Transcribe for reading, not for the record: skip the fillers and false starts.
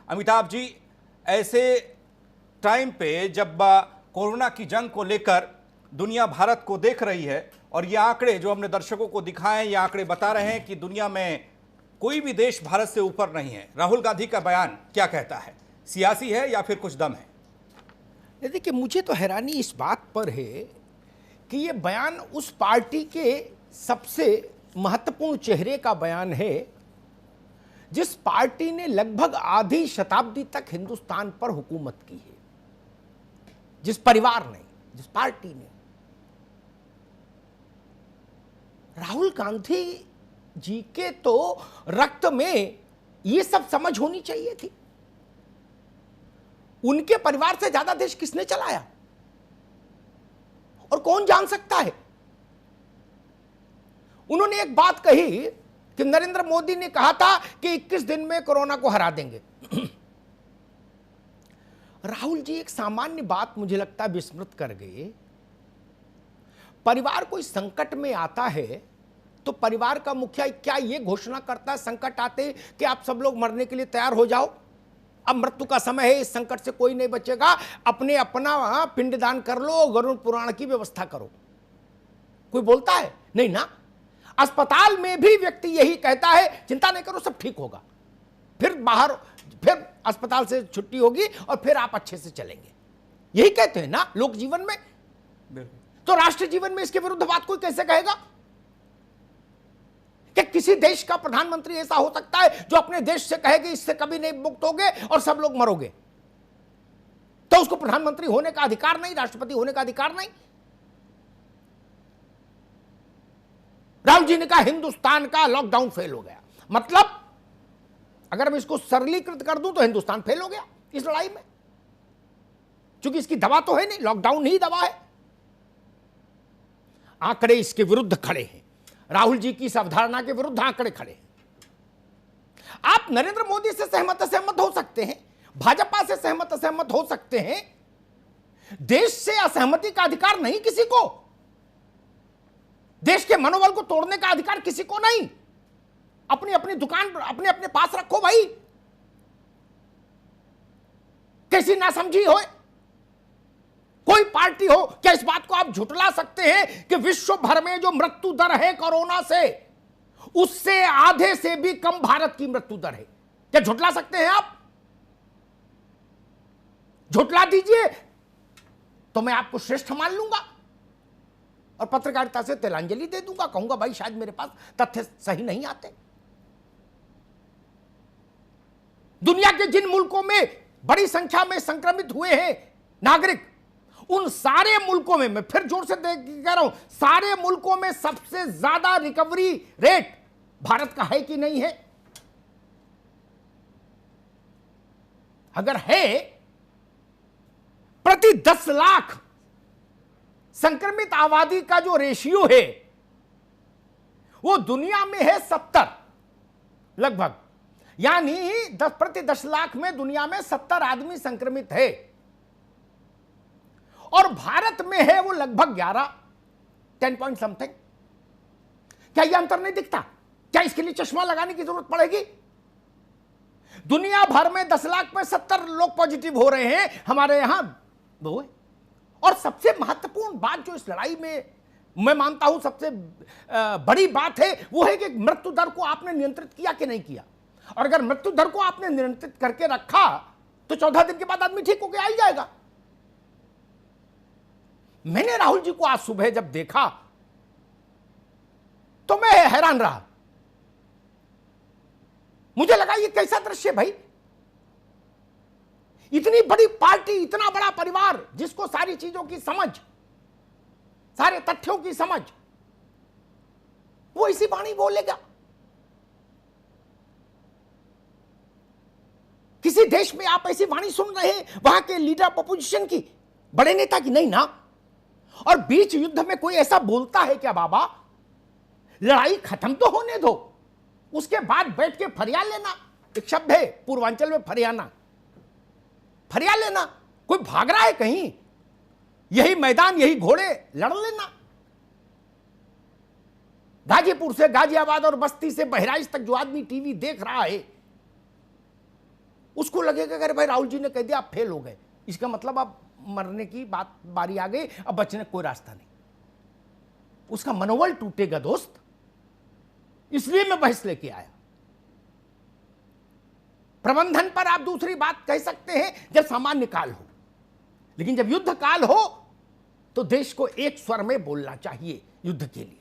अमिताभ जी, ऐसे टाइम पे जब कोरोना की जंग को लेकर दुनिया भारत को देख रही है और ये आंकड़े जो हमने दर्शकों को दिखाए, ये आंकड़े बता रहे हैं कि दुनिया में कोई भी देश भारत से ऊपर नहीं है। राहुल गांधी का बयान क्या कहता है? सियासी है या फिर कुछ दम है? देखिए, मुझे तो हैरानी इस बात पर है कि ये बयान उस पार्टी के सबसे महत्वपूर्ण चेहरे का बयान है जिस पार्टी ने लगभग आधी शताब्दी तक हिंदुस्तान पर हुकूमत की है, जिस परिवार ने, जिस पार्टी ने। राहुल गांधी जी के तो रक्त में ये सब समझ होनी चाहिए थी। उनके परिवार से ज्यादा देश किसने चलाया और कौन जान सकता है? उन्होंने एक बात कही कि नरेंद्र मोदी ने कहा था कि 21 दिन में कोरोना को हरा देंगे। राहुल जी एक सामान्य बात मुझे लगता है विस्मृत कर गए। परिवार कोई संकट में आता है तो परिवार का मुखिया क्या ये घोषणा करता है संकट आते कि आप सब लोग मरने के लिए तैयार हो जाओ, अब मृत्यु का समय है, इस संकट से कोई नहीं बचेगा, अपने अपना पिंडदान कर लो, गरुड़ पुराण की व्यवस्था करो? कोई बोलता है? नहीं ना। अस्पताल में भी व्यक्ति यही कहता है चिंता नहीं करो, सब ठीक होगा, फिर बाहर, फिर अस्पताल से छुट्टी होगी और फिर आप अच्छे से चलेंगे। यही कहते हैं ना लोक जीवन में। तो राष्ट्र जीवन में इसके विरुद्ध बात कोई कैसे कहेगा? कि किसी देश का प्रधानमंत्री ऐसा हो सकता है जो अपने देश से कहे कि इससे कभी नहीं मुक्त होगे और सब लोग मरोगे? तो उसको प्रधानमंत्री होने का अधिकार नहीं, राष्ट्रपति होने का अधिकार नहीं? राहुल जी ने कहा हिंदुस्तान का लॉकडाउन फेल हो गया। मतलब अगर मैं इसको सरलीकृत कर दूं तो हिंदुस्तान फेल हो गया इस लड़ाई में, क्योंकि इसकी दवा तो है नहीं, लॉकडाउन ही दवा है। आंकड़े इसके विरुद्ध खड़े हैं, राहुल जी की इस अवधारणा के विरुद्ध आंकड़े खड़े हैं। आप नरेंद्र मोदी से सहमत हो सकते हैं, भाजपा से सहमत हो सकते हैं, देश से असहमति का अधिकार नहीं किसी को, देश के मनोबल को तोड़ने का अधिकार किसी को नहीं। अपनी अपनी दुकान अपने अपने पास रखो भाई, कैसी नासमझी हो। कोई पार्टी हो, क्या इस बात को आप झुटला सकते हैं कि विश्व भर में जो मृत्यु दर है कोरोना से, उससे आधे से भी कम भारत की मृत्यु दर है? क्या झुटला सकते हैं आप? झुटला दीजिए तो मैं आपको श्रेष्ठ मान लूंगा और पत्रकारिता से तिलांजलि दे दूंगा, कहूंगा भाई शायद मेरे पास तथ्य सही नहीं आते। दुनिया के जिन मुल्कों में बड़ी संख्या में संक्रमित हुए हैं नागरिक, उन सारे मुल्कों में, मैं फिर जोर से कह रहा हूं, सारे मुल्कों में सबसे ज्यादा रिकवरी रेट भारत का है कि नहीं है? अगर है, प्रति 10 लाख संक्रमित आबादी का जो रेशियो है वो दुनिया में है 70 लगभग, यानी प्रति 10 लाख में दुनिया में 70 आदमी संक्रमित है और भारत में है वो लगभग 10 पॉइंट समथिंग। क्या यह अंतर नहीं दिखता? क्या इसके लिए चश्मा लगाने की जरूरत पड़ेगी? दुनिया भर में 10 लाख में 70 लोग पॉजिटिव हो रहे हैं, हमारे यहां वो है। और सबसे महत्वपूर्ण बात जो इस लड़ाई में मैं मानता हूं सबसे बड़ी बात है वो है कि मृत्यु दर को आपने नियंत्रित किया कि नहीं किया। और अगर मृत्यु दर को आपने नियंत्रित करके रखा तो 14 दिन के बाद आदमी ठीक होकर आ ही जाएगा। मैंने राहुल जी को आज सुबह जब देखा तो मैं हैरान रहा। मुझे लगा ये कैसा दृश्य भाई, इतनी बड़ी पार्टी, इतना बड़ा परिवार जिसको सारी चीजों की समझ, सारे तथ्यों की समझ, वो इसी वाणी बोलेगा। किसी देश में आप ऐसी वाणी सुन रहे हैं वहां के लीडर ऑफ अपोजिशन की, बड़े नेता की? नहीं ना। और बीच युद्ध में कोई ऐसा बोलता है क्या बाबा? लड़ाई खत्म तो होने दो, उसके बाद बैठ के फरियाद लेना। एक शब्द है पूर्वांचल में, फरियाना, फरियाद लेना। कोई भाग रहा है कहीं, यही मैदान, यही घोड़े, लड़ लेना। गाजीपुर से गाजियाबाद और बस्ती से बहराइच तक जो आदमी टीवी देख रहा है, उसको लगेगा कि अरे भाई राहुल जी ने कह दिया आप फेल हो गए, इसका मतलब अब मरने की बारी आ गई, अब बचने का कोई रास्ता नहीं। उसका मनोबल टूटेगा दोस्त, इसलिए मैं बहस लेके आया। प्रबंधन पर आप दूसरी बात कह सकते हैं जब सामान्य काल हो, लेकिन जब युद्ध काल हो तो देश को एक स्वर में बोलना चाहिए युद्ध के लिए।